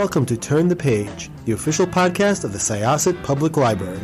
welcome to Turn the Page, the official podcast of the Syosset Public Library.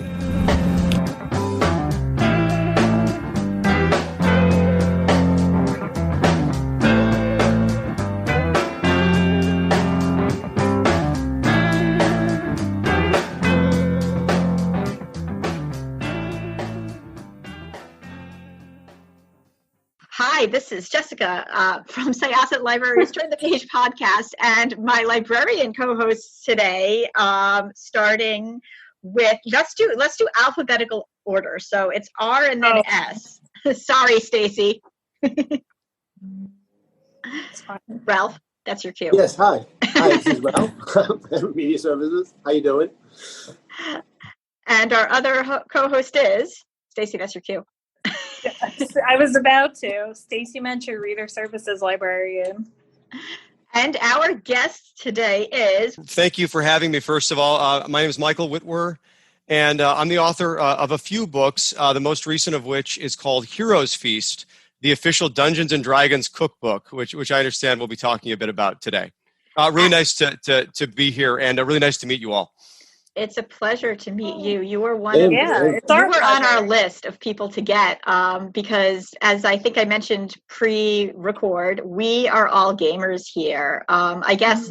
Hi, this is Jessica from Syosset Library's Turn the Page podcast, and my librarian co-hosts today, starting with let's do alphabetical order. So it's R and then S. Sorry, Stacy. Ralph, that's your cue. Yes, hi. Hi, this is Ralph, Media Services. How you doing? And our other co-host is Stacy. That's your cue. I was about to. Stacy Mencher, Reader Services Librarian. And our guest today is... Thank you for having me, first of all. My name is Michael Witwer, and I'm the author of a few books, the most recent of which is called Heroes Feast, the official Dungeons & Dragons cookbook, which I understand we'll be talking a bit about today. Really nice to be here, and really nice to meet you all. It's a pleasure to meet you. You were on our list of people to get because, as I think I mentioned pre-record, we are all gamers here. I guess,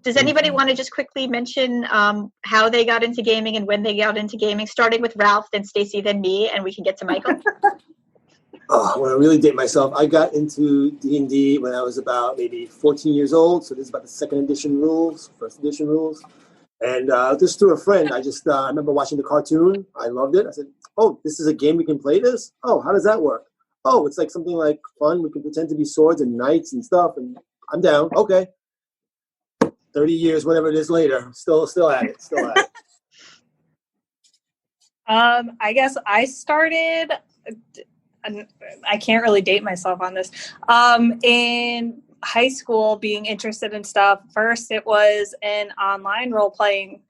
does anybody want to just quickly mention how they got into gaming and when they got into gaming, starting with Ralph, then Stacy, then me, and we can get to Michael? I want to really date myself. I got into D&D when I was about maybe 14 years old, so this is about the first edition rules. And just through a friend, I remember watching the cartoon. I loved it. I said, oh, this is a game we can play this? Oh, how does that work? Oh, it's like something like fun. We can pretend to be swords and knights and stuff. And I'm down. Okay. 30 years, whatever it is later, still at it. I guess I started, I can't really date myself on this, in high school, being interested in stuff. First, it was an online role-playing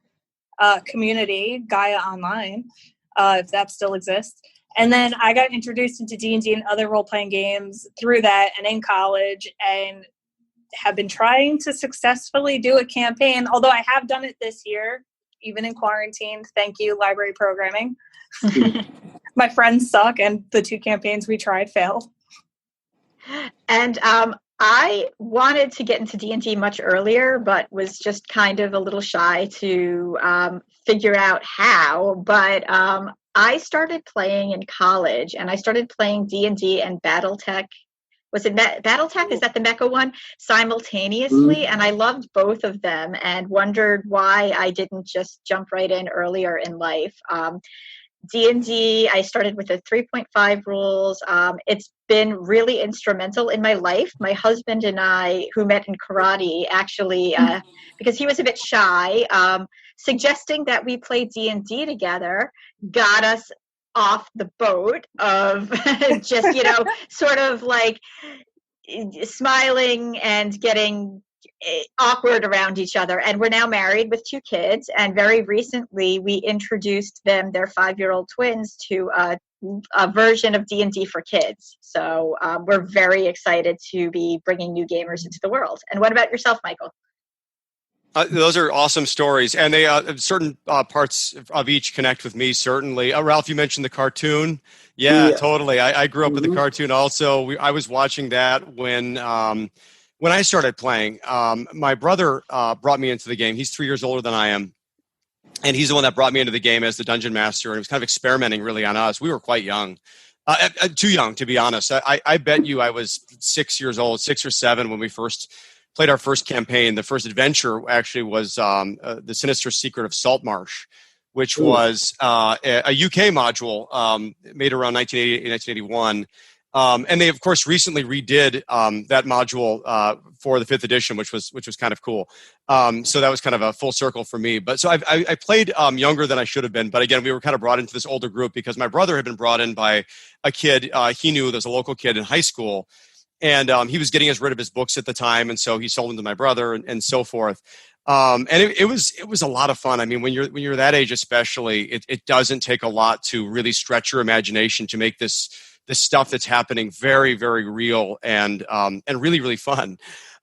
community, Gaia Online, if that still exists. And then I got introduced into D&D and other role-playing games through that and in college, and have been trying to successfully do a campaign, although I have done it this year, even in quarantine. Thank you, library programming. My friends suck, and the 2 campaigns we tried failed. And I wanted to get into D&D much earlier, but was just kind of a little shy to figure out how. But I started playing in college, and I started playing D&D and BattleTech. Was it BattleTech? Is that the Mecha one? Simultaneously, and I loved both of them, and wondered why I didn't just jump right in earlier in life. D&D, I started with the 3.5 rules. It's been really instrumental in my life. My husband and I, who met in karate, actually, because he was a bit shy, suggesting that we play D&D together, got us off the boat of just, sort of like smiling and getting awkward around each other. And we're now married with 2 kids, and very recently we introduced them, their 5-year-old twins, to a version of D&D for kids. So we're very excited to be bringing new gamers into the world. And what about yourself, Michael? Those are awesome stories, and they certain parts of each connect with me, certainly. Ralph, you mentioned the cartoon. Yeah. Totally. I grew up with the cartoon also. I was watching that when I started playing. My brother brought me into the game. He's 3 years older than I am, and he's the one that brought me into the game as the dungeon master, and he was kind of experimenting really on us. We were quite young. Too young, to be honest. I bet you I was 6 years old, 6 or 7, when we first played our first campaign. The first adventure actually was the Sinister Secret of Salt Marsh, which was a UK module made around 1980, 1981. And they, of course, recently redid that module for the 5th edition, which was kind of cool. So that was kind of a full circle for me. But so I played younger than I should have been. But again, we were kind of brought into this older group because my brother had been brought in by a kid he knew. There's a local kid in high school. And he was getting rid of his books at the time. And so he sold them to my brother and so forth. And it was a lot of fun. I mean, when you're that age, especially, it doesn't take a lot to really stretch your imagination to make this stuff that's happening very, very real and really, really fun.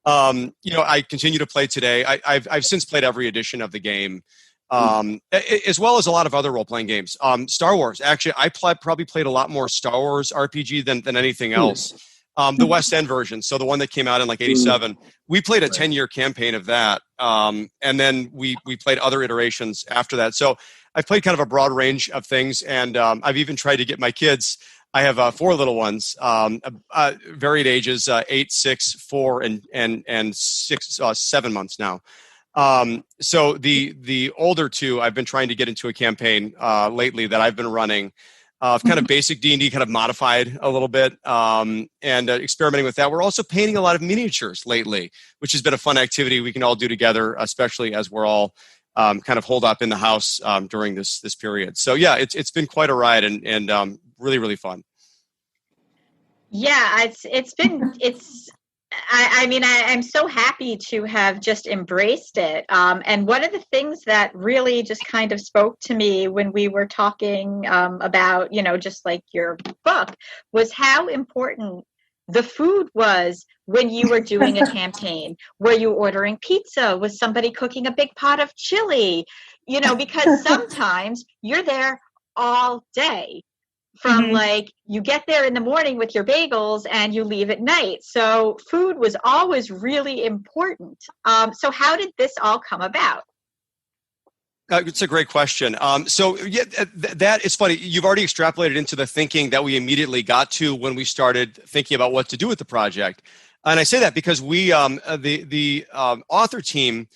I continue to play today. I've since played every edition of the game, as well as a lot of other role-playing games. Star Wars, actually, I probably played a lot more Star Wars RPG than anything else. The West End version, so the one that came out in like 87. We played a 10-year campaign of that, and then we played other iterations after that. So I've played kind of a broad range of things, and I've even tried to get my kids. I have 4 little ones, varied ages, 8, 6, 4, and 6, 7 months now. So the older 2, I've been trying to get into a campaign lately that I've been running, kind of basic D&D, kind of modified a little bit, and experimenting with that. We're also painting a lot of miniatures lately, which has been a fun activity we can all do together, especially as we're all kind of holed up in the house during this period. So yeah, it's been quite a ride and really, really fun. Yeah, I'm so happy to have just embraced it. And one of the things that really just kind of spoke to me when we were talking about, just like your book, was how important the food was when you were doing a campaign. Were you ordering pizza? Was somebody cooking a big pot of chili? Because sometimes you're there all day. From like you get there in the morning with your bagels and you leave at night. So food was always really important. So how did this all come about? It's a great question. So yeah, that is funny. You've already extrapolated into the thinking that we immediately got to when we started thinking about what to do with the project. And I say that because we, the author team,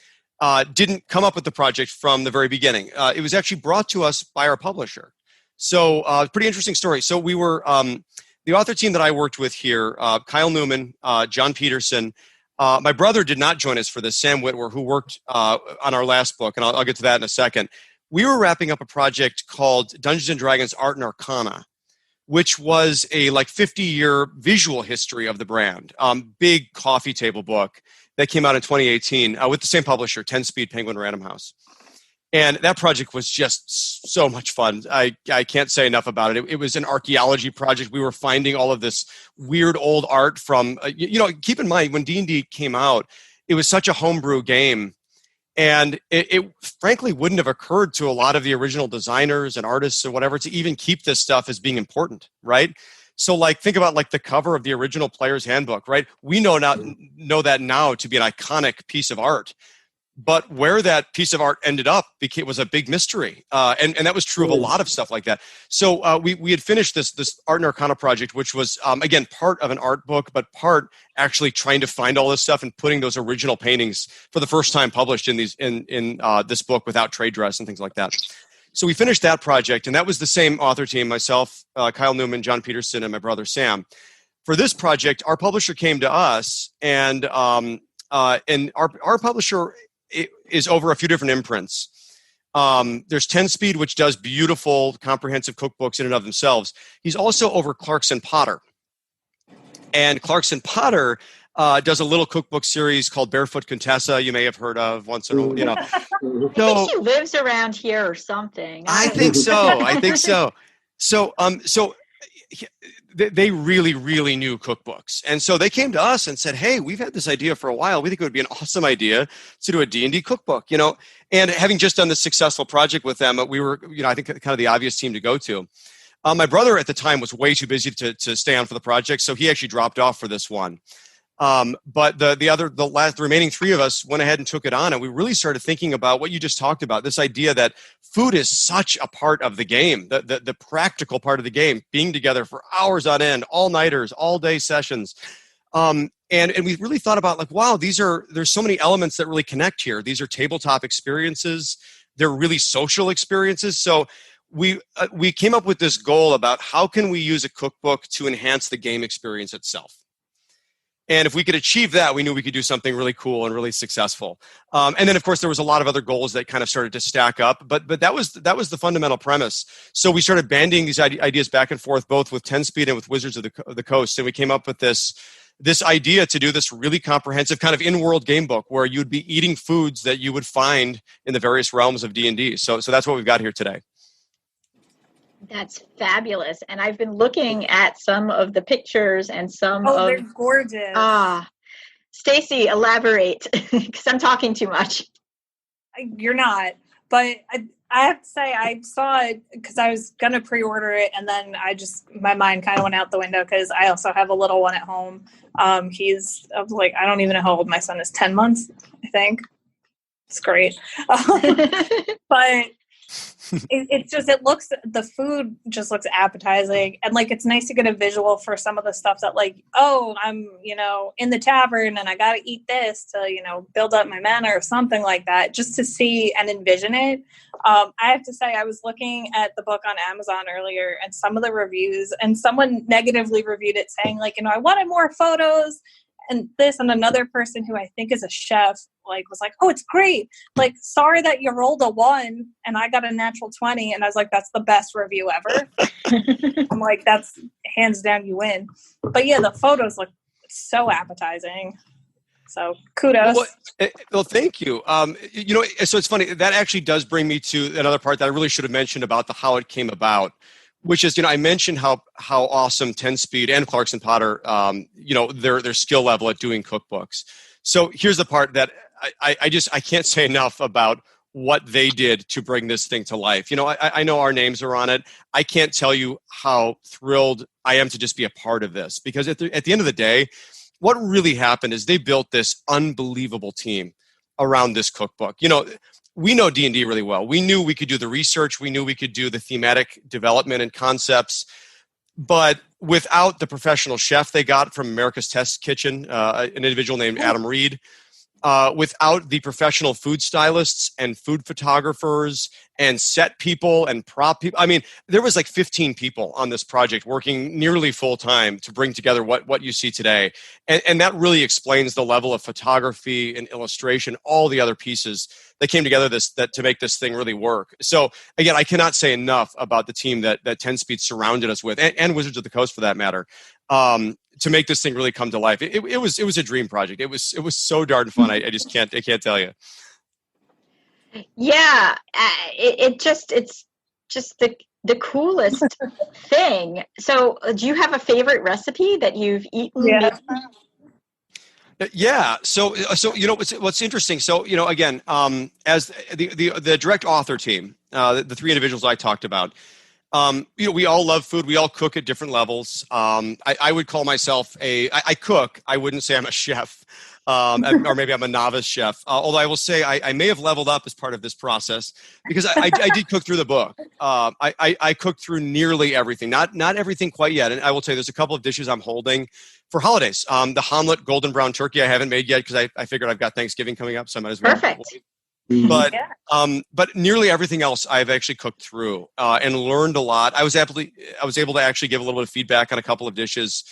didn't come up with the project from the very beginning. It was actually brought to us by our publisher. So pretty interesting story. So we were, the author team that I worked with here, Kyle Newman, John Peterson. My brother did not join us for this, Sam Witwer, who worked on our last book, and I'll get to that in a second. We were wrapping up a project called Dungeons & Dragons Art and Arcana, which was a 50-year visual history of the brand. Big coffee table book that came out in 2018 with the same publisher, 10 Speed Penguin Random House. And that project was just so much fun. I can't say enough about it. It was an archaeology project. We were finding all of this weird old art from, keep in mind, when D&D came out, it was such a homebrew game. And it frankly wouldn't have occurred to a lot of the original designers and artists or whatever to even keep this stuff as being important, right? So think about the cover of the original Player's Handbook, right? We know that now to be an iconic piece of art. But where that piece of art ended up was a big mystery, and that was true of a lot of stuff like that. So we had finished this Art and Arcana project, which was again part of an art book, but part actually trying to find all this stuff and putting those original paintings for the first time published in this book without trade dress and things like that. So we finished that project, and that was the same author team: myself, Kyle Newman, John Peterson, and my brother Sam. For this project, our publisher came to us, and our publisher. It is over a few different imprints. There's 10 Speed, which does beautiful, comprehensive cookbooks in and of themselves. He's also over Clarkson Potter. And Clarkson Potter does a little cookbook series called Barefoot Contessa, you may have heard of once in a while. I think she lives around here or something. I think so. So they really, really knew cookbooks. And so they came to us and said, hey, we've had this idea for a while. We think it would be an awesome idea to do a D&D cookbook, and having just done this successful project with them, we were, I think kind of the obvious team to go to. My brother at the time was way too busy to stay on for the project. So he actually dropped off for this one. But the remaining 3 of us went ahead and took it on, and we really started thinking about what you just talked about, this idea that food is such a part of the game, the practical part of the game, being together for hours on end, all-nighters, all-day sessions. And we really thought about wow, there's so many elements that really connect here. These are tabletop experiences. They're really social experiences. So we came up with this goal about how can we use a cookbook to enhance the game experience itself. And if we could achieve that, we knew we could do something really cool and really successful. And then, of course, there was a lot of other goals that kind of started to stack up. But that was the fundamental premise. So we started banding these ideas back and forth, both with 10 Speed and with Wizards of the Coast. And we came up with this idea to do this really comprehensive kind of in-world game book where you'd be eating foods that you would find in the various realms of D&D. So that's what we've got here today. That's fabulous. And I've been looking at some of the pictures and some they're gorgeous. Stacy, elaborate, because I'm talking too much. You're not, but I have to say I saw it because I was going to pre-order it, and then my mind kind of went out the window because I also have a little one at home. He's like, I don't even know how old my son is, 10 months, I think. It's great. But the food just looks appetizing, and like it's nice to get a visual for some of the stuff that like, oh, I'm in the tavern and I gotta eat this to build up my mana or something like that, just to see and envision it. I have to say I was looking at the book on Amazon earlier, and some of the reviews, and someone negatively reviewed it saying like, I wanted more photos and this, and another person who I think is a chef was like, oh, it's great. Like, sorry that you rolled a 1 and I got a natural 20. And I was like, that's the best review ever. I'm like, that's hands down, you win. But yeah, the photos look so appetizing. So kudos. Well, thank you. So it's funny. That actually does bring me to another part that I really should have mentioned about how it came about, which is, I mentioned how awesome 10 Speed and Clarkson Potter, their skill level at doing cookbooks. So here's the part that I can't say enough about what they did to bring this thing to life. I know our names are on it. I can't tell you how thrilled I am to just be a part of this, because at the end of the day, what really happened is they built this unbelievable team around this cookbook. We know D&D really well. We knew we could do the research. We knew we could do the thematic development and concepts. But without the professional chef they got from America's Test Kitchen, an individual named Adam Reed, without the professional food stylists and food photographers and set people and prop people. I mean, there was like 15 people on this project working nearly full time to bring together what you see today. And that really explains the level of photography and illustration, all the other pieces that came together to make this thing really work. So again, I cannot say enough about the team that 10 Speed surrounded us with, and Wizards of the Coast for that matter, to make this thing really come to life. It was a dream project. It was so darn fun. I can't tell you. Yeah, it's just the coolest thing. So, do you have a favorite recipe that you've eaten? Yeah. Yeah. So what's interesting. So again, as the direct author team, the 3 individuals I talked about, we all love food. We all cook at different levels. I would call myself I cook. I wouldn't say I'm a chef, or maybe I'm a novice chef. Although I will say I may have leveled up as part of this process, because I did cook through the book. I cooked through nearly everything. Not everything quite yet. And I will tell you, there's a couple of dishes I'm holding for holidays. The Hamlet golden brown turkey I haven't made yet, because I figured I've got Thanksgiving coming up, so I might as well. Perfect. But nearly everything else I've actually cooked through and learned a lot. I was able to actually give a little bit of feedback on a couple of dishes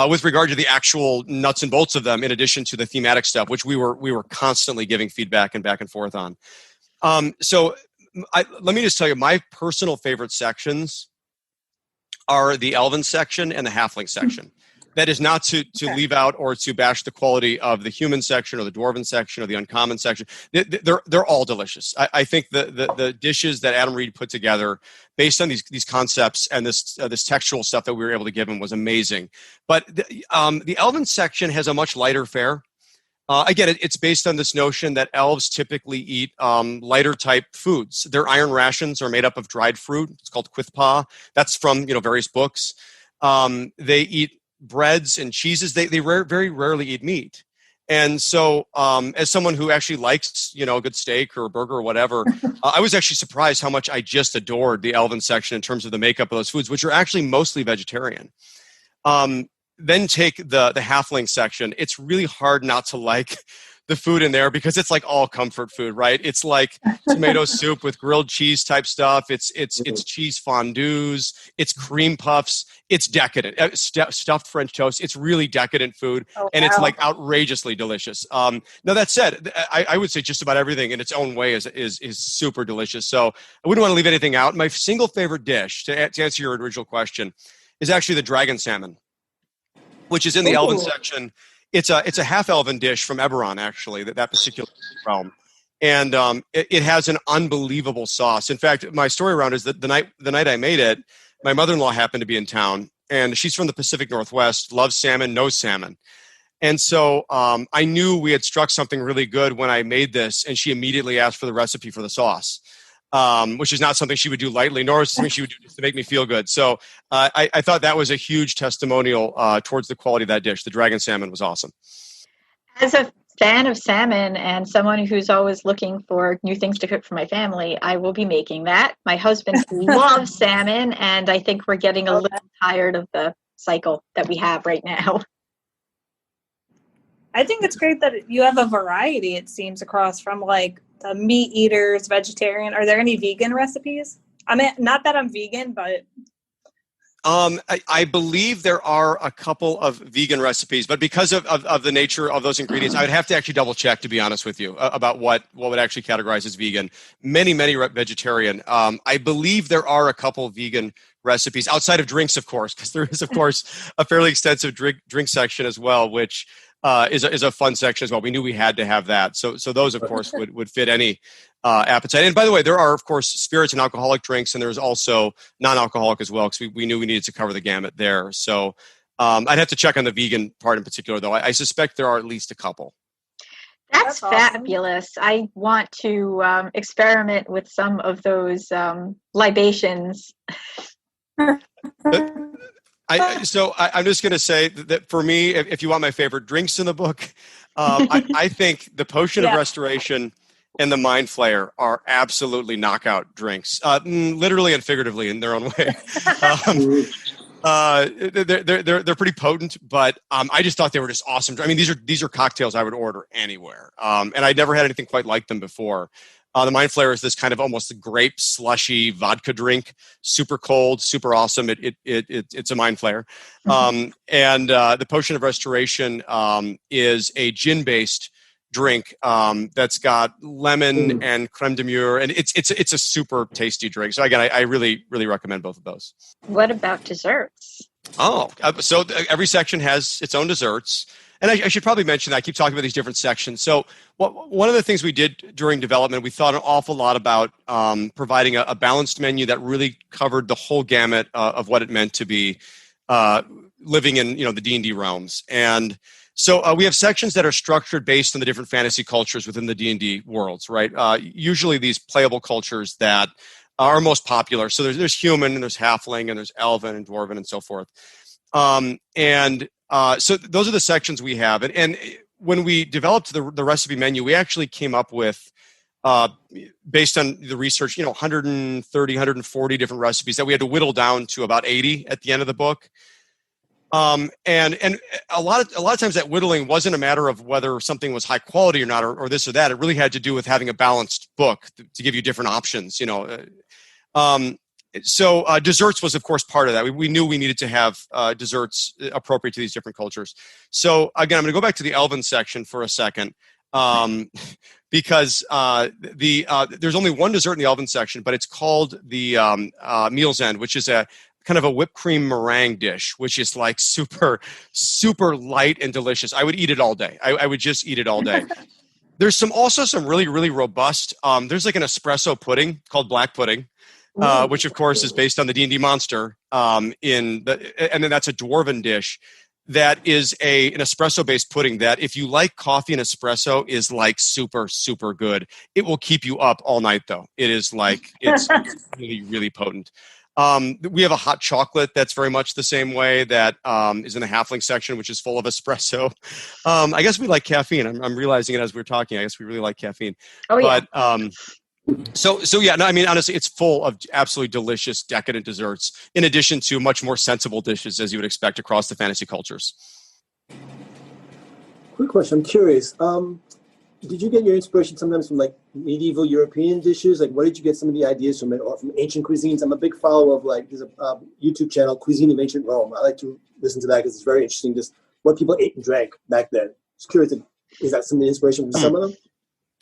with regard to the actual nuts and bolts of them, in addition to the thematic stuff, which we were constantly giving feedback and back and forth on. So let me just tell you, my personal favorite sections are the Elven section and the Halfling section. That is not to leave out or to bash the quality of the human section or the dwarven section or the uncommon section. They're all delicious. I think the dishes that Adam Reed put together based on these concepts and this textual stuff that we were able to give him was amazing. But the Elven section has a much lighter fare. Again, it's based on this notion that elves typically eat lighter type foods. Their iron rations are made up of dried fruit. It's called quithpa. That's from various books. They eat breads and cheeses. They very rarely eat meat. And so as someone who actually likes a good steak or a burger or whatever, I was actually surprised how much I just adored the Elven section in terms of the makeup of those foods, which are actually mostly vegetarian. Then take the Halfling section. It's really hard not to like the food in there, because it's like all comfort food, right? It's like tomato soup with grilled cheese type stuff. It's cheese fondues. It's cream puffs. It's decadent. Stuffed French toast. It's really decadent food, and it's like outrageously delicious. Now that said, I would say just about everything in its own way is super delicious. So I wouldn't want to leave anything out. My single favorite dish, to answer your original question, is actually the dragon salmon, which is in the Elven section. It's a half-elven dish from Eberron, actually, that particular realm. And it has an unbelievable sauce. In fact, my story around is that the night I made it, my mother-in-law happened to be in town, and she's from the Pacific Northwest, loves salmon, knows salmon. And so I knew we had struck something really good when I made this, and she immediately asked for the recipe for the sauce, which is not something she would do lightly, nor is it something she would do just to make me feel good. So I thought that was a huge testimonial towards the quality of that dish. The dragon salmon was awesome. As a fan of salmon and someone who's always looking for new things to cook for my family, I will be making that. My husband loves salmon, and I think we're getting a little tired of the cycle that we have right now. I think it's great that you have a variety, it seems, across from like the meat eaters, vegetarian. Are there any vegan recipes? I mean, not that I'm vegan, but... I believe there are a couple of vegan recipes, but because of the nature of those ingredients, I would have to actually double check, to be honest with you, about what would actually categorize as vegan. Many vegetarian. I believe there are a couple of vegan recipes outside of drinks, of course, because there is, of course, a fairly extensive drink section as well, which is a fun section as well. We knew we had to have that. So those, of course, would fit any appetite. And by the way, there are, of course, spirits and alcoholic drinks, and there's also non-alcoholic as well, because we knew we needed to cover the gamut there. So I'd have to check on the vegan part in particular, though. I suspect there are at least a couple. That's awesome. fabulous. I want to experiment with some of those libations. I'm just going to say that for me, if you want my favorite drinks in the book, I think the Potion of Restoration and the Mind Flayer are absolutely knockout drinks, literally and figuratively in their own way. They're pretty potent, but I just thought they were just awesome. I mean, these are cocktails I would order anywhere, and I'd never had anything quite like them before. The Mind Flayer is this kind of almost grape slushy vodka drink, super cold, super awesome. It's a Mind Flayer. And the Potion of Restoration is a gin-based drink that's got lemon and creme de mure, and it's a super tasty drink. So again, I really, really recommend both of those. What about desserts? So every section has its own desserts. And I should probably mention that. I keep talking about these different sections. So one of the things we did during development, we thought an awful lot about providing a balanced menu that really covered the whole gamut of what it meant to be living in the D&D realms. And so we have sections that are structured based on the different fantasy cultures within the D&D worlds, right? Usually these playable cultures that are most popular. So there's human, and there's halfling, and there's elven and dwarven, and so forth. So those are the sections we have. And when we developed the recipe menu, we actually came up with, based on the research, 130, 140 different recipes that we had to whittle down to about 80 at the end of the book. And a lot of times that whittling wasn't a matter of whether something was high quality or not, or this or that. It really had to do with having a balanced book to give you different options, So desserts was, of course, part of that. We knew we needed to have desserts appropriate to these different cultures. So again, I'm going to go back to the Elven section for a second, because there's only one dessert in the Elven section, but it's called the Meal's End, which is a kind of a whipped cream meringue dish, which is like super, super light and delicious. I would eat it all day. I would just eat it all day. There's also some really, really robust. There's like an espresso pudding called black pudding. Which of course is based on the D&D monster, and then that's a dwarven dish that is an espresso based pudding that, if you like coffee and espresso, is like super, super good. It will keep you up all night though. It's really, really potent. We have a hot chocolate that's very much the same way, that is in the halfling section, which is full of espresso. I guess we like caffeine. I'm realizing it as we're talking. I guess we really like caffeine. Oh, yeah. But I mean, honestly, it's full of absolutely delicious, decadent desserts, in addition to much more sensible dishes, as you would expect across the fantasy cultures. Quick question. I'm curious. Did you get your inspiration sometimes from like medieval European dishes? Like, where did you get some of the ideas from it, or from ancient cuisines? I'm a big follower of there's a YouTube channel, Cuisine of Ancient Rome. I like to listen to that because it's very interesting, just what people ate and drank back then. Just curious, is that some of the inspiration from some of them?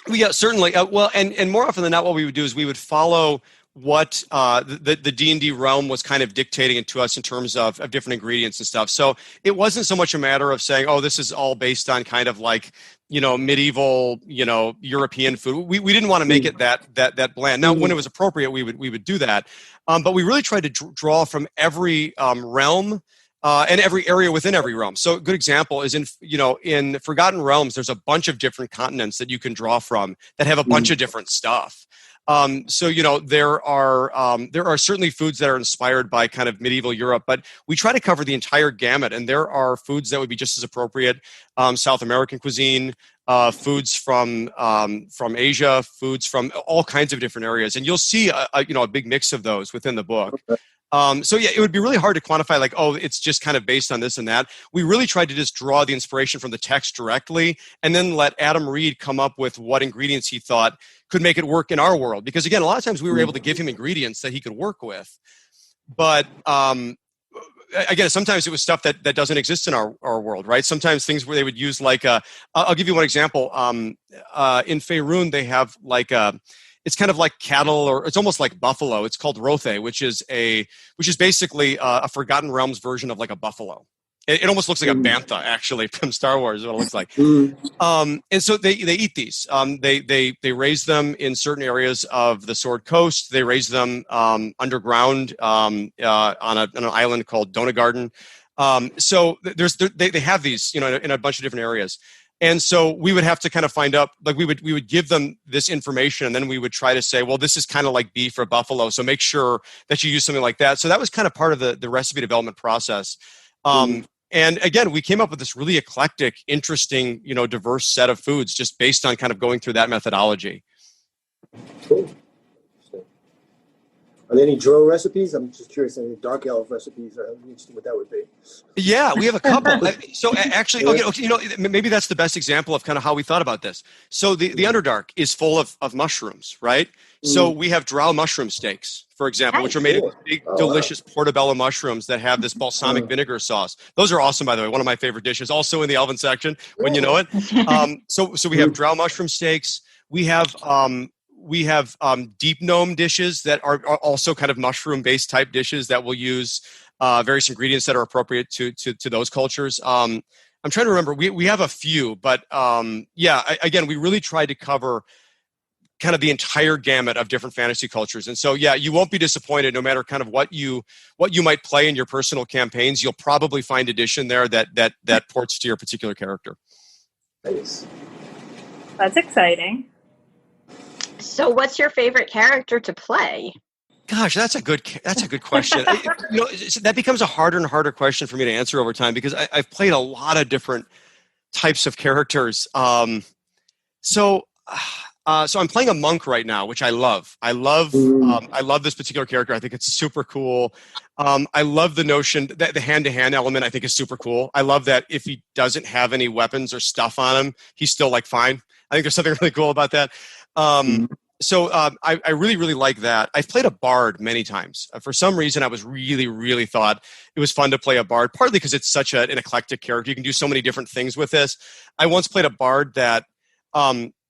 Yeah, certainly. And more often than not, what we would do is we would follow what the D&D realm was kind of dictating to us in terms of different ingredients and stuff. So it wasn't so much a matter of saying, oh, this is all based on kind of like, medieval, European food. We didn't want to make it that bland. Now, when it was appropriate, we would do that. But we really tried to draw from every realm and every area within every realm. So a good example is in Forgotten Realms, there's a bunch of different continents that you can draw from that have a bunch of different stuff. So there are certainly foods that are inspired by kind of medieval Europe, but we try to cover the entire gamut, and there are foods that would be just as appropriate. South American cuisine, foods from Asia, foods from all kinds of different areas, and you'll see a big mix of those within the book. So yeah, it would be really hard to quantify like, oh, it's just kind of based on this and that. We really tried to just draw the inspiration from the text directly and then let Adam Reed come up with what ingredients he thought could make it work in our world. Because again, a lot of times we were able to give him ingredients that he could work with. But again, sometimes it was stuff that doesn't exist in our world, right? Sometimes things where they would use like I'll give you one example. In Faerun, they have like it's kind of like cattle, or it's almost like buffalo. It's called Rothe, which is basically a Forgotten Realms version of like a buffalo. It almost looks like a bantha, actually, from Star Wars. Is what it looks like. And so they eat these. They raise them in certain areas of the Sword Coast. They raise them underground on an island called Donegarden. So they have these, in a bunch of different areas. And so we would have to kind of find out, like we would give them this information, and then we would try to say, well, this is kind of like beef or buffalo, so make sure that you use something like that. So that was kind of part of the recipe development process. And again, we came up with this really eclectic, interesting, diverse set of foods just based on kind of going through that methodology. Cool. Are there any drow recipes? I'm just curious. Any dark elf recipes? I'm interested what that would be. Yeah, we have a couple. So actually, okay, maybe that's the best example of kind of how we thought about this. So the Underdark is full of mushrooms, right? So we have drow mushroom steaks, for example, which are made of big, delicious portobello mushrooms that have this balsamic vinegar sauce. Those are awesome, by the way. One of my favorite dishes, also in the Elven section, when you know it. So we have drow mushroom steaks. We have deep gnome dishes that are also kind of mushroom-based type dishes that will use various ingredients that are appropriate to those cultures. I'm trying to remember. We have a few, but again, we really tried to cover kind of the entire gamut of different fantasy cultures. And so, yeah, you won't be disappointed no matter kind of what you might play in your personal campaigns. You'll probably find addition there that ports to your particular character. Nice. That's exciting. So what's your favorite character to play? Gosh, that's a good question. That becomes a harder and harder question for me to answer over time because I've played a lot of different types of characters. So I'm playing a monk right now, which I love. I love this particular character. I think it's super cool. I love the notion that the hand-to-hand element I think is super cool. I love that if he doesn't have any weapons or stuff on him, he's still like fine. I think there's something really cool about that. So I really, really like that. I've played a bard many times. For some reason, I was really, really thought it was fun to play a bard, partly because it's such an eclectic character. You can do so many different things with this. I once played a bard that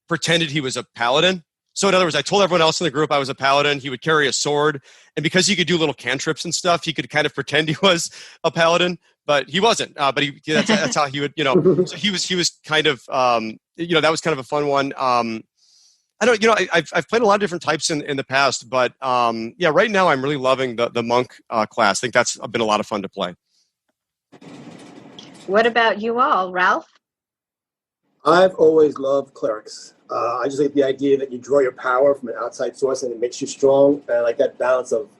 pretended he was a paladin. So in other words, I told everyone else in the group I was a paladin. He would carry a sword. And because he could do little cantrips and stuff, he could kind of pretend he was a paladin. But he wasn't. But that's how he would, So he was kind of, that was kind of a fun one. I've played a lot of different types in the past, but right now I'm really loving the monk class. I think that's been a lot of fun to play. What about you all, Ralph? I've always loved clerics. I just like the idea that you draw your power from an outside source and it makes you strong. And I like that balance of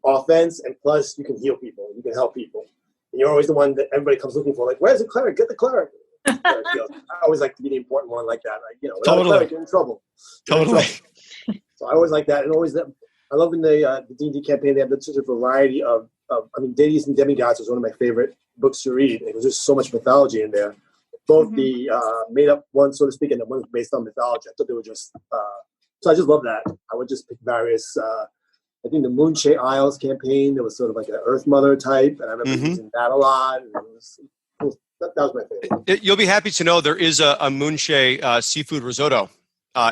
offense and plus you can heal people, you can help people. And you're always the one that everybody comes looking for. Like, where's the cleric? Get the cleric. I always like to be the important one like that. Without totally. a cleric, you're in trouble. Totally. So I always like that, and always that. I love in the D&D campaign they have such a variety of deities and demigods was one of my favorite books to read. It was just so much mythology in there, both the made up ones, so to speak, and the ones based on mythology. I thought they were just so I just love that. I would just pick various. I think the Moonshae Isles campaign, there was sort of like an Earth Mother type, and I remember using that a lot. And that was my favorite. You'll be happy to know there is a Moonshae seafood risotto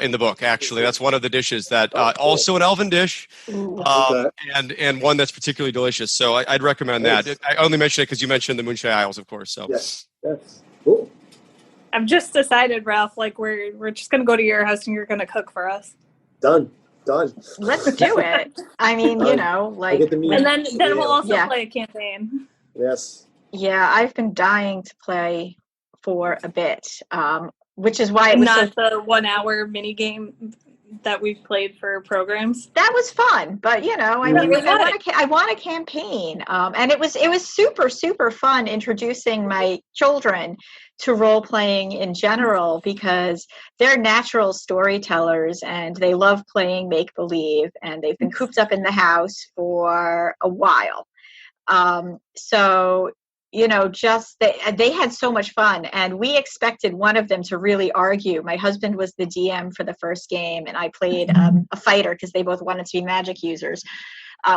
in the book, actually. That's one of the dishes that also an elven dish and one that's particularly delicious. So I'd recommend that. I only mention it because you mentioned the Moonshae Isles, of course. So yes, cool. I've just decided, Ralph, like we're just going to go to your house and you're going to cook for us. Done. Let's do it. I mean, and then we'll also play a campaign. Yes. Yeah, I've been dying to play for a bit, which is why it was not the 1 hour mini game that we've played for programs. That was fun, but I mean, I want a campaign, and it was super super fun introducing my children to role playing in general, because they're natural storytellers and they love playing make believe, and they've been cooped up in the house for a while. So just they had so much fun, and we expected one of them to really argue. My husband was the DM for the first game, and I played a fighter because they both wanted to be magic users.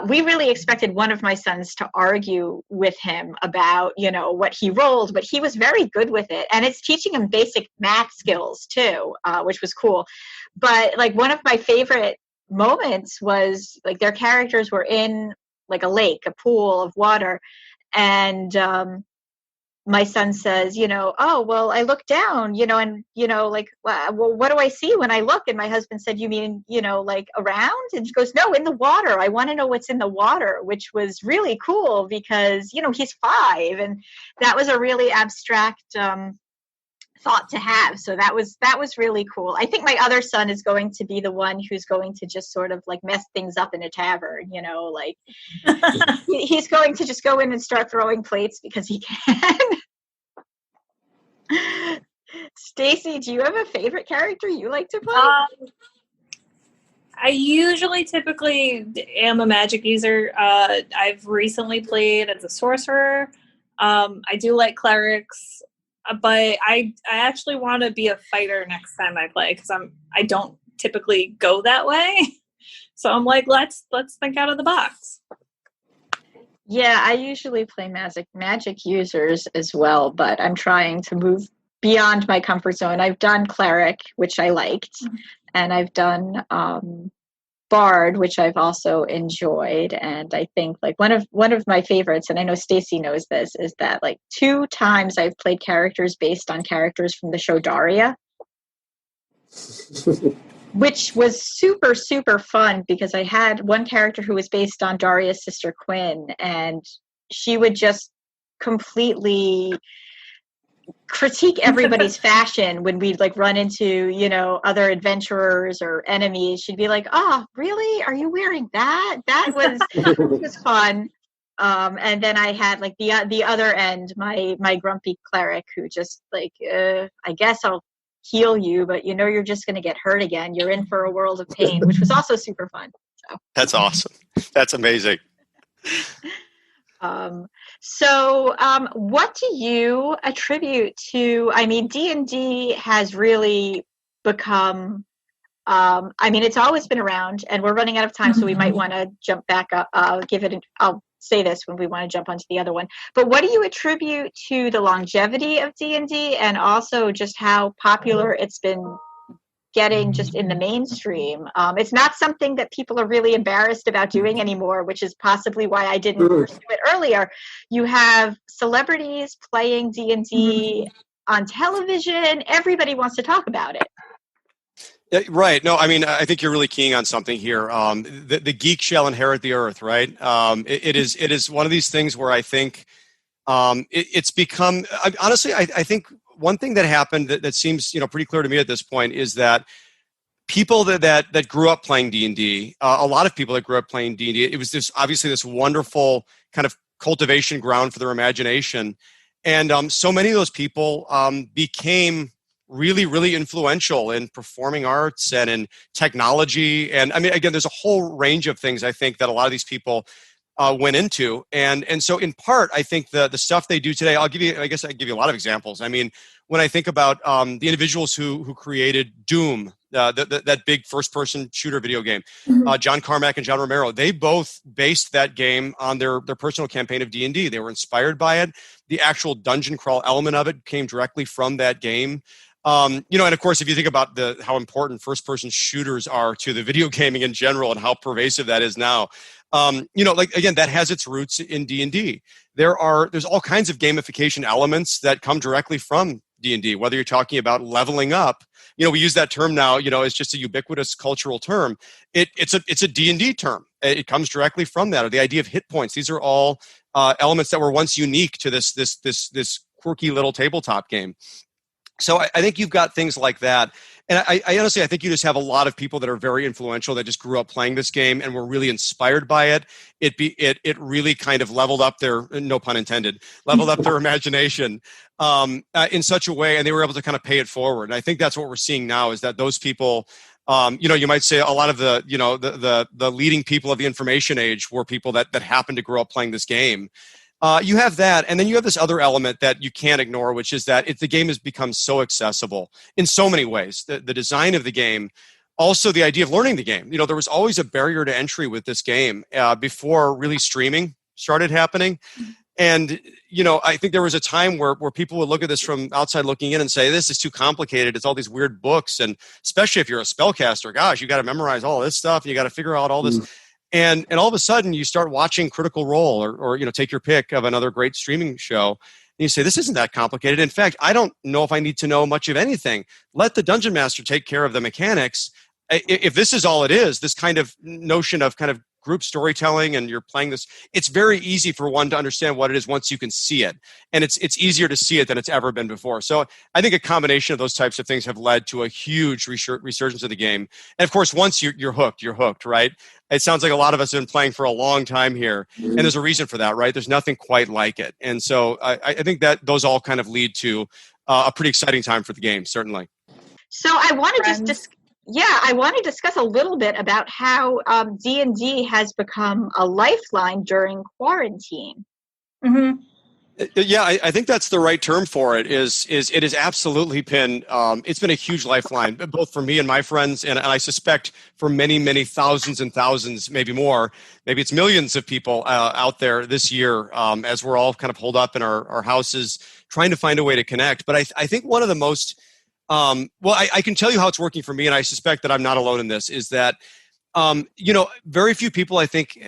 We really expected one of my sons to argue with him about, what he rolled, but he was very good with it. And it's teaching him basic math skills too, which was cool. But like one of my favorite moments was like their characters were in like a lake, a pool of water. And my son says, oh, well, I look down, and, like, well, what do I see when I look? And my husband said, you mean, like around? And he goes, no, in the water. I want to know what's in the water, which was really cool because, he's 5. And that was a really abstract thought to have. So that was really cool. I think my other son is going to be the one who's going to just sort of like mess things up in a tavern, like he's going to just go in and start throwing plates because he can. Stacy, do you have a favorite character you like to play? I typically am a magic user. I've recently played as a sorcerer. I do like clerics. But I actually want to be a fighter next time I play, because I don't typically go that way. So I'm like, let's think out of the box. Yeah, I usually play magic users as well, but I'm trying to move beyond my comfort zone. I've done cleric, which I liked, and I've done Bard, which I've also enjoyed. And I think like one of my favorites, and I know Stacy knows this, is that like 2 times I've played characters based on characters from the show Daria, which was super super fun, because I had one character who was based on Daria's sister Quinn, and she would just completely critique everybody's fashion when we'd like run into other adventurers or enemies. She'd be like, oh really, are you wearing that was fun. And then I had like the other end, my grumpy cleric, who just like I guess I'll heal you, but you're just going to get hurt again, you're in for a world of pain, which was also super fun. So that's awesome. That's amazing. What do you attribute to, D&D has really become, it's always been around, and we're running out of time, so we might want to jump back up. I'll say this when we want to jump onto the other one. But what do you attribute to the longevity of D&D, and also just how popular it's been getting just in the mainstream? It's not something that people are really embarrassed about doing anymore, which is possibly why I didn't pursue it earlier. You have celebrities playing D&D on television. Everybody wants to talk about it. Yeah, right. No, I think you're really keying on something here. The geek shall inherit the earth, right? It is one of these things where I think it's become, honestly, I think one thing that happened that seems pretty clear to me at this point is that people that grew up playing D&D, a lot of people that grew up playing D&D, it was obviously this wonderful kind of cultivation ground for their imagination, and so many of those people became really, really influential in performing arts and in technology. And again, there's a whole range of things I think that a lot of these people went into. And so in part, I think the stuff they do today, I give you a lot of examples. When I think about the individuals who created Doom, that big first-person shooter video game, John Carmack and John Romero, they both based that game on their personal campaign of D&D. They were inspired by it. The actual dungeon crawl element of it came directly from that game. And of course, if you think about how important first-person shooters are to the video gaming in general and how pervasive that is now, again, that has its roots in D&D. There's all kinds of gamification elements that come directly from D&D, whether you're talking about leveling up. We use that term now, it's just a ubiquitous cultural term. It's a D&D term. it comes directly from that, or the idea of hit points. These are all elements that were once unique to this quirky little tabletop game. So I think you've got things like that. And I honestly, I think you just have a lot of people that are very influential that just grew up playing this game and were really inspired by it. It really kind of leveled up their, no pun intended, leveled up their imagination in such a way, and they were able to kind of pay it forward. And I think that's what we're seeing now, is that those people, you might say a lot of the leading people of the information age were people that happened to grow up playing this game. You have that, and then you have this other element that you can't ignore, which is that the game has become so accessible in so many ways. The design of the game, also the idea of learning the game. There was always a barrier to entry with this game before really streaming started happening. And, I think there was a time where people would look at this from outside looking in and say, this is too complicated. It's all these weird books. And especially if you're a spellcaster, gosh, you got to memorize all this stuff. You got to figure out all this. And all of a sudden you start watching Critical Role or take your pick of another great streaming show. And you say, this isn't that complicated. In fact, I don't know if I need to know much of anything. Let the Dungeon Master take care of the mechanics. If this is all it is, this kind of notion of kind of group storytelling, and you're playing this, it's very easy for one to understand what it is once you can see it. And it's easier to see it than it's ever been before. So I think a combination of those types of things have led to a huge resurgence of the game. And of course, once you're hooked, right? It sounds like a lot of us have been playing for a long time here. And there's a reason for that, right? There's nothing quite like it. And so I think that those all kind of lead to a pretty exciting time for the game, certainly. So I want to discuss a little bit about how D&D has become a lifeline during quarantine. Mm-hmm. Yeah, I think that's the right term for it. Is it has absolutely been it's been a huge lifeline, both for me and my friends, and I suspect for many, many thousands and thousands, maybe more, maybe it's millions of people out there this year, as we're all kind of holed up in our houses trying to find a way to connect. But I think one of the most I can tell you how it's working for me, and I suspect that I'm not alone in this, is that very few people, I think,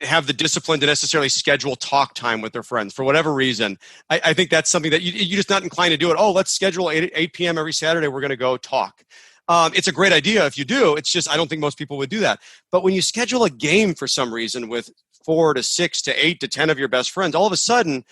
have the discipline to necessarily schedule talk time with their friends for whatever reason. I think that's something that you're just not inclined to do it. Oh, let's schedule 8 p.m. every Saturday. We're going to go talk. It's a great idea if you do. It's just I don't think most people would do that. But when you schedule a game for some reason with 4 to 6 to 8 to 10 of your best friends, all of a sudden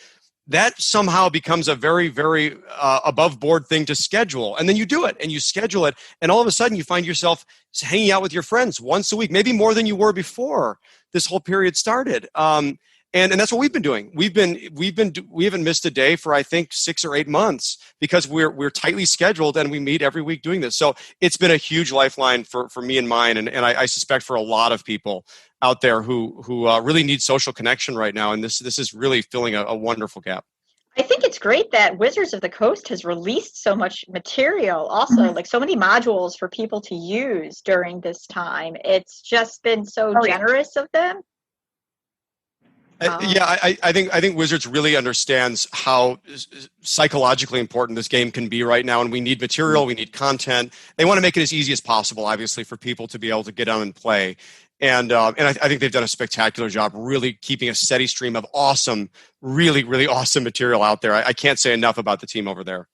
that somehow becomes a very, very above board thing to schedule. And then you do it and you schedule it. And all of a sudden you find yourself hanging out with your friends once a week, maybe more than you were before this whole period started. And that's what we've been doing. We haven't missed a day for, I think, 6 or 8 months because we're tightly scheduled and we meet every week doing this. So it's been a huge lifeline for me and mine. And I suspect for a lot of people out there who really need social connection right now. And this is really filling a wonderful gap. I think it's great that Wizards of the Coast has released so much material also, like so many modules for people to use during this time. It's just been so generous of them. I think Wizards really understands how psychologically important this game can be right now, and we need material, we need content. They want to make it as easy as possible, obviously, for people to be able to get on and play. And I think they've done a spectacular job really keeping a steady stream of awesome, really, really awesome material out there. I can't say enough about the team over there.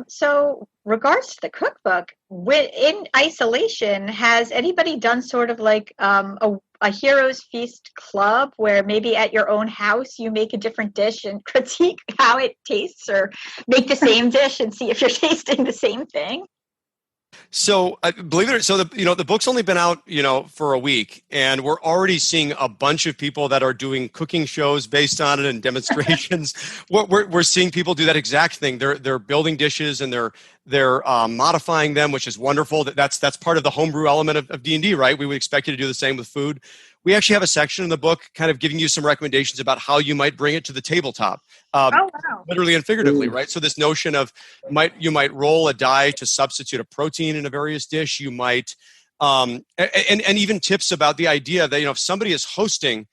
So regards to the cookbook, in isolation, has anybody done sort of like a Heroes Feast club where maybe at your own house you make a different dish and critique how it tastes, or make the same dish and see if you're tasting the same thing? So believe it or not, so the book's only been out, for a week, and we're already seeing a bunch of people that are doing cooking shows based on it and demonstrations. We're seeing people do that exact thing. They're building dishes and they're modifying them, which is wonderful. That's part of the homebrew element of D&D, right? We would expect you to do the same with food. We actually have a section in the book kind of giving you some recommendations about how you might bring it to the tabletop, literally and figuratively, right? So this notion of you might roll a die to substitute a protein in a various dish. You might, and even tips about the idea that, if somebody is hosting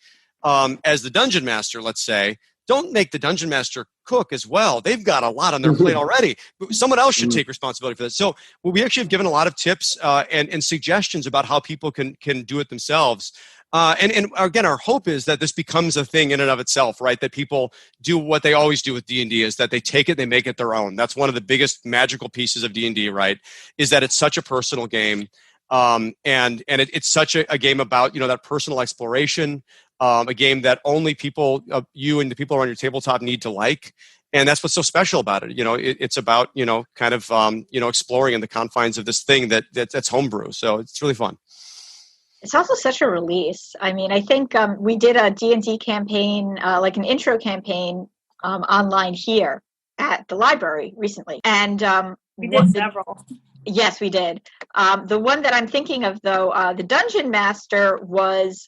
as the dungeon master, let's say, don't make the dungeon master cook as well. They've got a lot on their plate already. Someone else should take responsibility for this. So we actually have given a lot of tips and suggestions about how people can do it themselves. And again, our hope is that this becomes a thing in and of itself, right? That people do what they always do with D&D, is that they take it, they make it their own. That's one of the biggest magical pieces of D&D, right? Is that it's such a personal game. It's such a game about, that personal exploration, a game that only people, you and the people around your tabletop need to like. And that's what's so special about it. It's about, kind of, exploring in the confines of this thing that's homebrew. So it's really fun. It's also such a release. I mean, I think we did a D&D campaign, like an intro campaign online here at the library recently. And we did several. Yes, we did. The one that I'm thinking of, though, the Dungeon Master was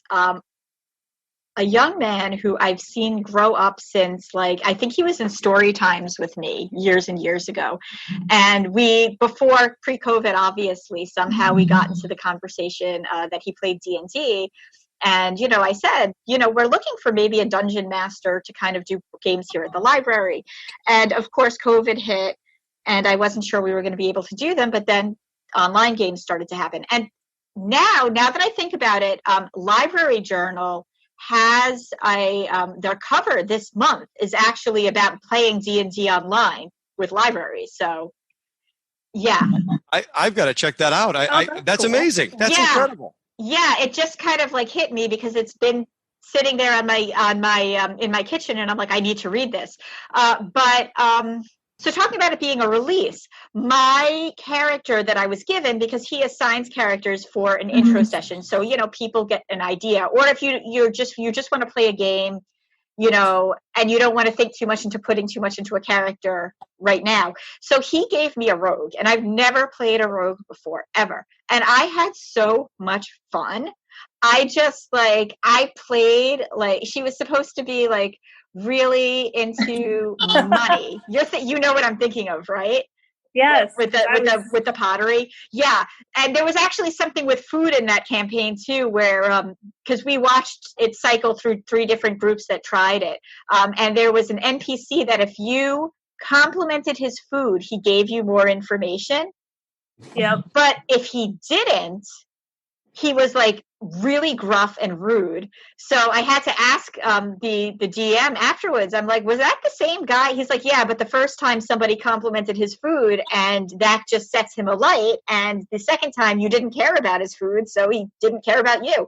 a young man who I've seen grow up since, I think he was in story times with me years and years ago. And before pre-COVID, obviously, somehow we got into the conversation that he played D&D. And, I said, we're looking for maybe a dungeon master to kind of do games here at the library. And of course, COVID hit and I wasn't sure we were going to be able to do them. But then online games started to happen. And now that I think about it, Library Journal has their cover this month is actually about playing D&D online with libraries. So, yeah. I've got to check that out. That's cool. Amazing. That's incredible. Yeah, it just kind of hit me because it's been sitting there in my kitchen, and I'm like, I need to read this. So talking about it being a release, my character that I was given, because he assigns characters for an intro session, so people get an idea. Or if you just want to play a game, and you don't want to think too much into putting too much into a character right now. So he gave me a rogue, and I've never played a rogue before, ever. And I had so much fun. I just I played she was supposed to be really into money. You know what I'm thinking of, right? Yes. With the pottery. Yeah. And there was actually something with food in that campaign too, where because we watched it cycle through 3 different groups that tried it. And there was an NPC that if you complimented his food, he gave you more information. Yeah. But if he didn't, he was really gruff and rude. So I had to ask the DM afterwards. I'm like, was that the same guy? He's like, yeah, but the first time somebody complimented his food and that just sets him alight. And the second time you didn't care about his food, so he didn't care about you.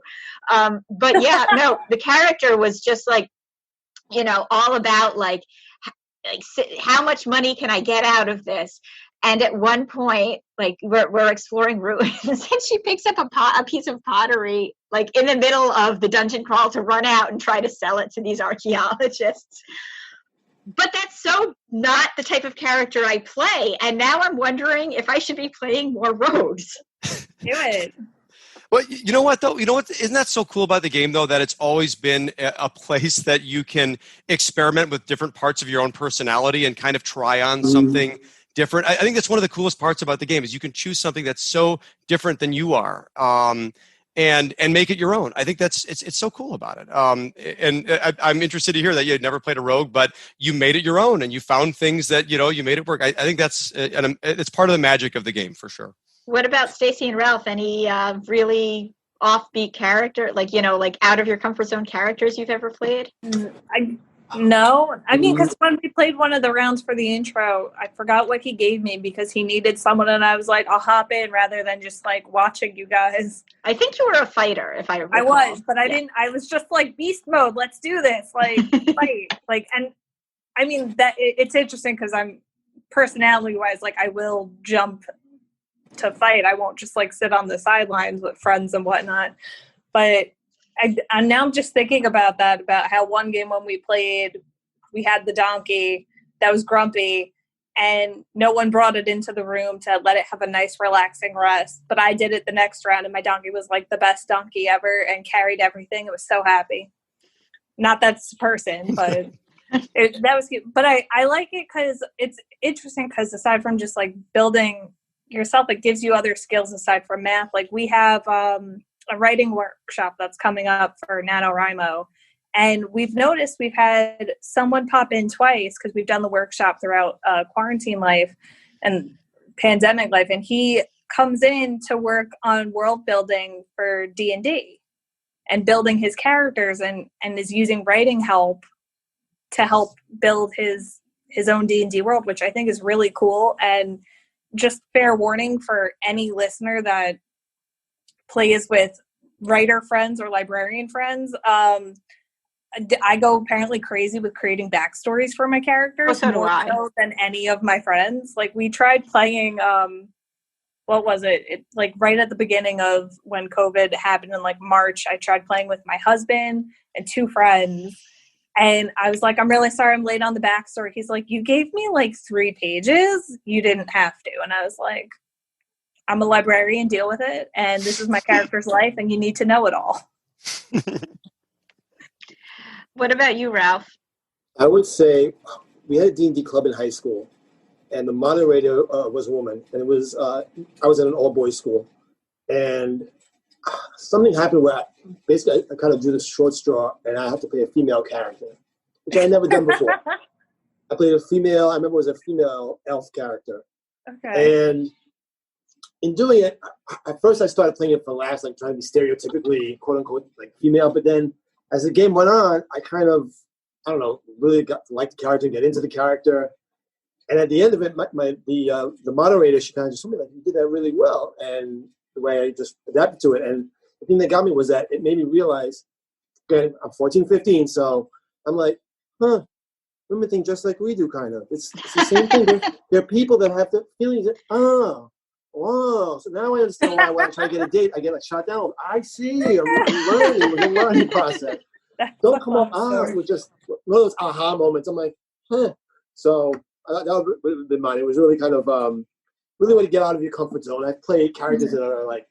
But yeah, no, the character was just all about how much money can I get out of this? And at one point, we're exploring ruins, and she picks up a piece of pottery, in the middle of the dungeon crawl to run out and try to sell it to these archaeologists. But that's so not the type of character I play. And now I'm wondering if I should be playing more rogues. Do it. Well, you know what, though? You know what? Isn't that so cool about the game, though, that it's always been a place that you can experiment with different parts of your own personality and kind of try on something different. I think that's one of the coolest parts about the game is you can choose something that's so different than you are, and make it your own. I think it's so cool about it. I'm interested to hear that you had never played a rogue, but you made it your own and you found things that you made it work. I think that's it's part of the magic of the game for sure. What about Stacey and Ralph? Any really offbeat character, out of your comfort zone characters you've ever played? No, I mean, because when we played one of the rounds for the intro, I forgot what he gave me because he needed someone, and I was like, I'll hop in rather than just watching you guys. I think you were a fighter, if I recall. I was, but I didn't. I was just beast mode. Let's do this, fight, and I mean that it's interesting because I'm personality wise, I will jump to fight. I won't just sit on the sidelines with friends and whatnot, but. And now I'm just thinking about how one game when we played, we had the donkey that was grumpy and no one brought it into the room to let it have a nice relaxing rest. But I did it the next round and my donkey was the best donkey ever and carried everything. It was so happy. Not that's a person, but that was cute. But I like it because it's interesting because aside from just building yourself, it gives you other skills aside from math. We have, a writing workshop that's coming up for NaNoWriMo. And we've noticed we've had someone pop in twice because we've done the workshop throughout quarantine life and pandemic life. And he comes in to work on world building for D&D and building his characters and is using writing help to help build his own D&D world, which I think is really cool. And just fair warning for any listener that plays with writer friends or librarian friends, I go apparently crazy with creating backstories for my characters, so do more I. so than any of my friends. Like, we tried playing, what was it? Like right at the beginning of when COVID happened in like March, I tried playing with my husband and 2 friends. And I was like, I'm really sorry I'm late on the backstory. He's like, you gave me like 3 pages. You didn't have to. And I was like, I'm a librarian, deal with it. And this is my character's life, and you need to know it all. What about you, Ralph? I would say we had a D&D club in high school, and the moderator was a woman, and it was I was at an all-boys school, and something happened where basically I kind of drew the short straw, and I had to play a female character, which I had never done before. I played a female. I remember it was a female elf character, and in doing it, at first I started playing it for laughs, like trying to be stereotypically quote unquote like female, but then as the game went on, I kind of, I don't know, really got to like the character, get into the character. And at the end of it, the moderator, she kind of just told me, like, you did that really well. And the way I just adapted to it. And the thing that got me was that it made me realize, again, I'm 14, 15, so I'm like, women think just like we do, kind of. It's the same thing. There are people that have the feelings that, wow. So now I understand why when I try to get a date, I get like shot down. I see. I'm learning. It was a learning process. Don't come off with just one of those aha moments. I'm like, So that would have been mine. It was really kind of really way to get out of your comfort zone. I've played characters that are like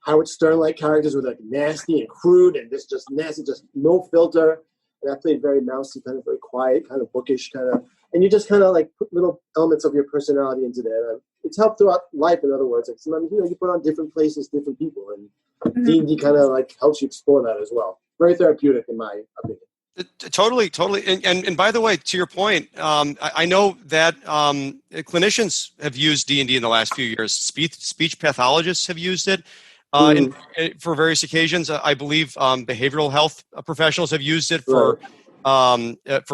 Howard Stern-like characters with like nasty and crude and just nasty, just no filter. And I played very mousy, kind of very quiet, kind of bookish, kind of, and you just kind of like put little elements of your personality into there. It's helped throughout life, in other words. Like sometimes, you put on different places, different people, and D&D kind of like helps you explore that as well. Very therapeutic, in my opinion. Totally. And by the way, to your point, I know that clinicians have used D&D in the last few years. Speech pathologists have used it for various occasions. I believe behavioral health professionals have used it for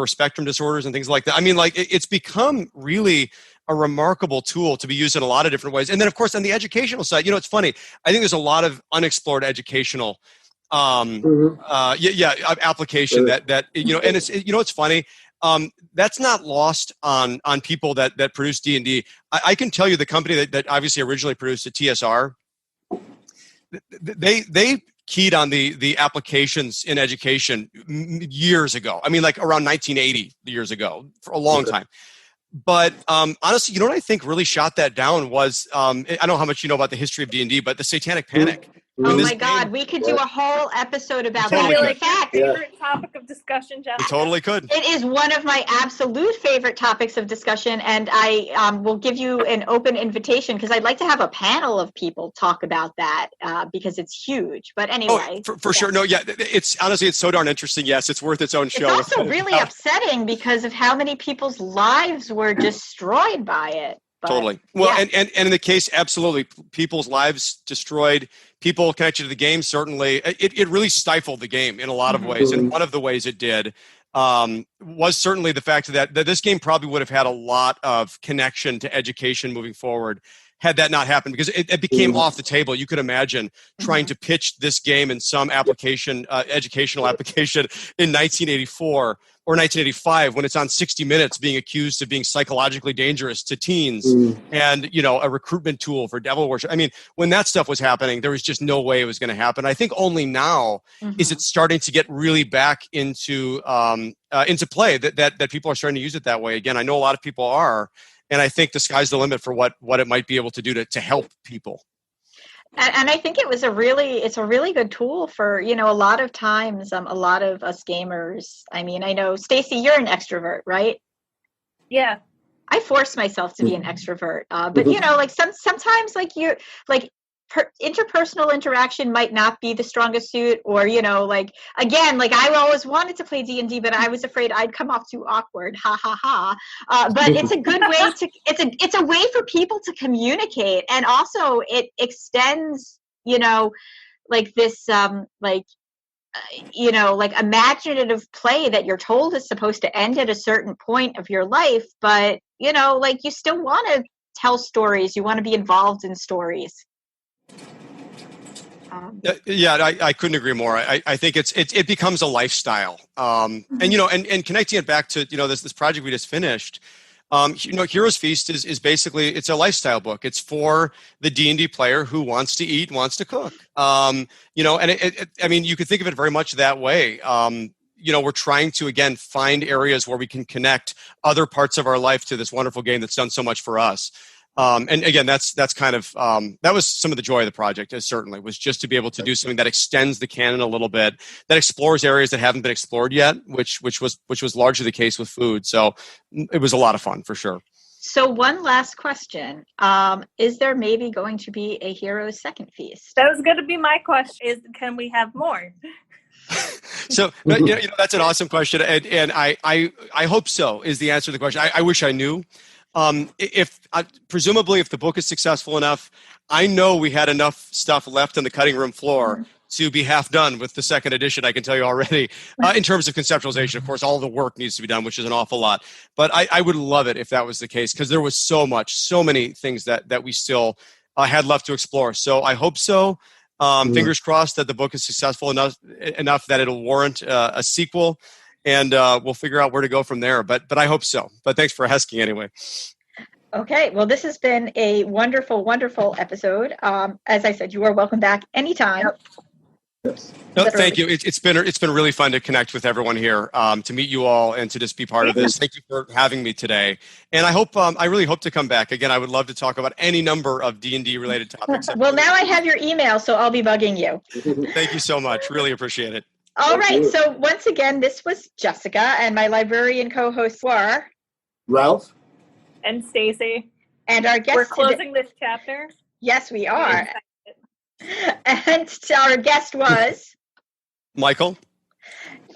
spectrum disorders and things like that. I mean, like it's become really a remarkable tool to be used in a lot of different ways. And then, of course, on the educational side, it's funny. I think there's a lot of unexplored educational application that and it's it's funny. That's not lost on people that produce D&D. I can tell you the company that obviously originally produced the TSR, they keyed on the applications in education years ago. I mean, like around 1980 years ago, for a long time. But honestly, what I think really shot that down was, I don't know how much you know about the history of D&D, but the Satanic Panic. Oh my God, we could do a whole episode about that. In fact, favorite topic of discussion, Jeff. We totally could. It is one of my absolute favorite topics of discussion, and I will give you an open invitation because I'd like to have a panel of people talk about that because it's huge. But anyway. For sure. No, it's honestly, it's so darn interesting. Yes, it's worth its own show. It's also really upsetting because of how many people's lives were destroyed by it. But, totally. Well, and in the case, absolutely, people's lives destroyed, people connected to the game, certainly. It really stifled the game in a lot of ways. And one of the ways it did was certainly the fact that this game probably would have had a lot of connection to education moving forward had that not happened, because it became off the table. You could imagine trying to pitch this game in some application, educational application in 1984 or 1985 when it's on 60 Minutes being accused of being psychologically dangerous to teens and, a recruitment tool for devil worship. I mean, when that stuff was happening, there was just no way it was going to happen. I think only now is it starting to get really back into play that people are starting to use it that way. Again, I know a lot of people are. And I think the sky's the limit for what it might be able to do to help people. And I think it's a really good tool for, a lot of times, a lot of us gamers. I mean, I know, Stacy, you're an extrovert, right? Yeah. I force myself to be an extrovert. But, like sometimes like you're like, interpersonal interaction might not be the strongest suit, or again, like I always wanted to play D&D, but I was afraid I'd come off too awkward, but it's a good way to it's a way for people to communicate, and also it extends like this like imaginative play that you're told is supposed to end at a certain point of your life, but like you still want to tell stories, you want to be involved in stories. Yeah, I couldn't agree more. I think it becomes a lifestyle. And and connecting it back to this project we just finished. Heroes Feast is basically, it's a lifestyle book. It's for the D&D player who wants to eat, wants to cook. And I mean, you could think of it very much that way. We're trying to, again, find areas where we can connect other parts of our life to this wonderful game that's done so much for us. And again, that's kind of that was some of the joy of the project. Certainly was just to be able to do something that extends the canon a little bit, that explores areas that haven't been explored yet, which was largely the case with food. So it was a lot of fun for sure. So one last question: is there maybe going to be a Heroes Second Feast? That was going to be my question: can we have more? So that's an awesome question, and I hope so is the answer to the question. I wish I knew. Presumably, if the book is successful enough, I know we had enough stuff left on the cutting room floor to be half done with the second edition. I can tell you already. In terms of conceptualization, of course, all the work needs to be done, which is an awful lot. But I would love it if that was the case, because there was so many things that we still had left to explore. So I hope so. Fingers crossed that the book is successful enough that it'll warrant a sequel. And we'll figure out where to go from there. But I hope so. But thanks for asking anyway. Okay. Well, this has been a wonderful, wonderful episode. As I said, you are welcome back anytime. Yes. No, thank you. It's been really fun to connect with everyone here, to meet you all, and to just be part of this. Thank you for having me today. And I really hope to come back again. I would love to talk about any number of D&D related topics. Well, now I have your email, so I'll be bugging you. Thank you so much. Really appreciate it. All right. So once again, this was Jessica, and my librarian co-hosts were Ralph and Stacy. And our guest. We're closing this chapter. Yes, we are. And our guest was Michael.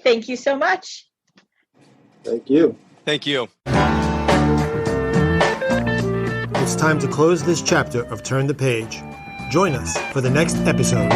Thank you so much. Thank you. Thank you. It's time to close this chapter of Turn the Page. Join us for the next episode.